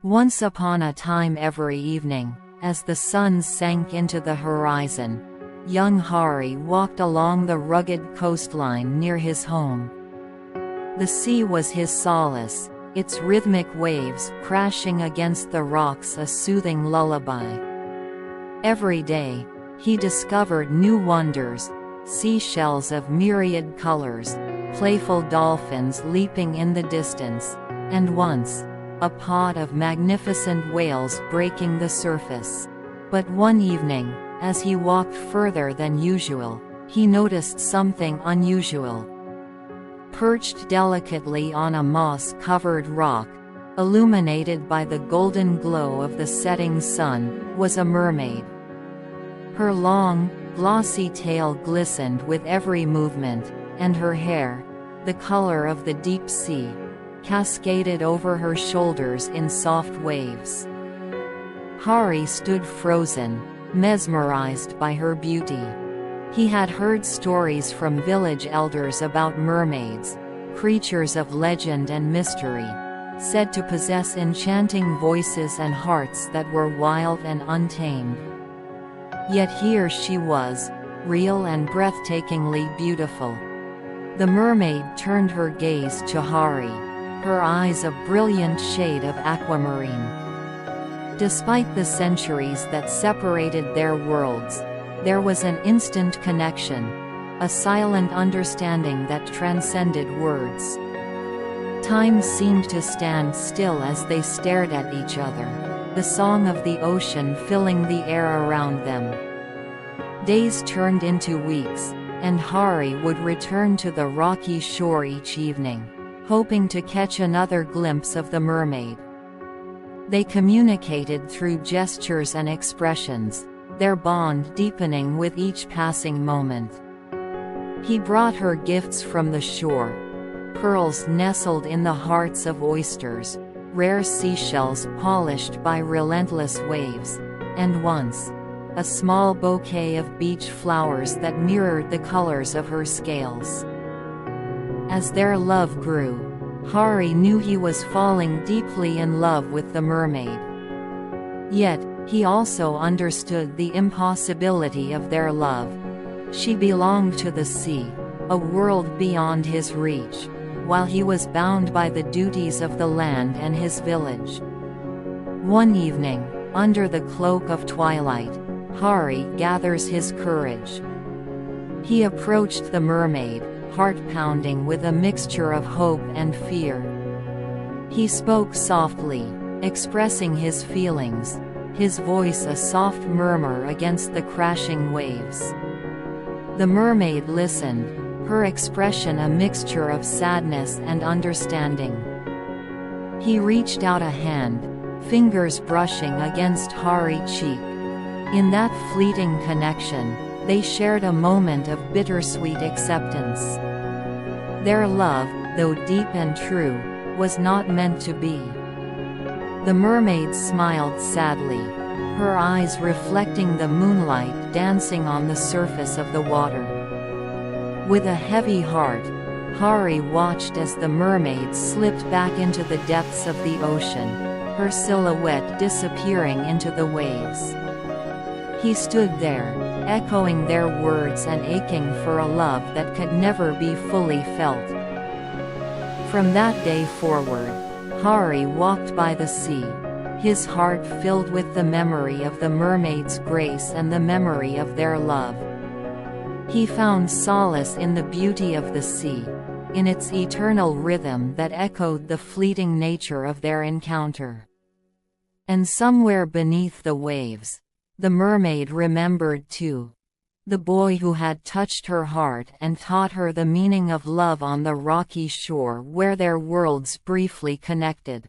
Once upon a time every evening, as the sun sank into the horizon, young Hari walked along the rugged coastline near his home. The sea was his solace, its rhythmic waves crashing against the rocks a soothing lullaby. Every day, he discovered new wonders, seashells of myriad colors, playful dolphins leaping in the distance, and once, a pod of magnificent whales breaking the surface. But one evening, as he walked further than usual, he noticed something unusual. Perched delicately on a moss-covered rock, illuminated by the golden glow of the setting sun, was a mermaid. Her long, glossy tail glistened with every movement, and her hair, the color of the deep sea, cascaded over her shoulders in soft waves. Hari stood frozen, mesmerized by her beauty. He had heard stories from village elders about mermaids, creatures of legend and mystery, said to possess enchanting voices and hearts that were wild and untamed. Yet here she was, real and breathtakingly beautiful. The mermaid turned her gaze to Hari, her eyes a brilliant shade of aquamarine. Despite the centuries that separated their worlds, there was an instant connection, a silent understanding that transcended words. Time seemed to stand still as they stared at each other, the song of the ocean filling the air around them. Days turned into weeks, and Hari would return to the rocky shore each evening, hoping to catch another glimpse of the mermaid. They communicated through gestures and expressions, their bond deepening with each passing moment. He brought her gifts from the shore, pearls nestled in the hearts of oysters, rare seashells polished by relentless waves, and once, a small bouquet of beach flowers that mirrored the colors of her scales. As their love grew, Hari knew he was falling deeply in love with the mermaid. Yet, he also understood the impossibility of their love. She belonged to the sea, a world beyond his reach, while he was bound by the duties of the land and his village. One evening, under the cloak of twilight, Hari gathers his courage. He approached the mermaid, heart pounding with a mixture of hope and fear. He spoke softly, expressing his feelings, his voice a soft murmur against the crashing waves. The mermaid listened, her expression a mixture of sadness and understanding. He reached out a hand, fingers brushing against Hari's cheek. In that fleeting connection, they shared a moment of bittersweet acceptance. Their love, though deep and true, was not meant to be. The mermaid smiled sadly, her eyes reflecting the moonlight dancing on the surface of the water. With a heavy heart, Hari watched as the mermaid slipped back into the depths of the ocean, her silhouette disappearing into the waves. He stood there, echoing their words and aching for a love that could never be fully felt. From that day forward, Hari walked by the sea, his heart filled with the memory of the mermaid's grace and the memory of their love. He found solace in the beauty of the sea, in its eternal rhythm that echoed the fleeting nature of their encounter. And somewhere beneath the waves, the mermaid remembered too. The boy who had touched her heart and taught her the meaning of love on the rocky shore where their worlds briefly connected.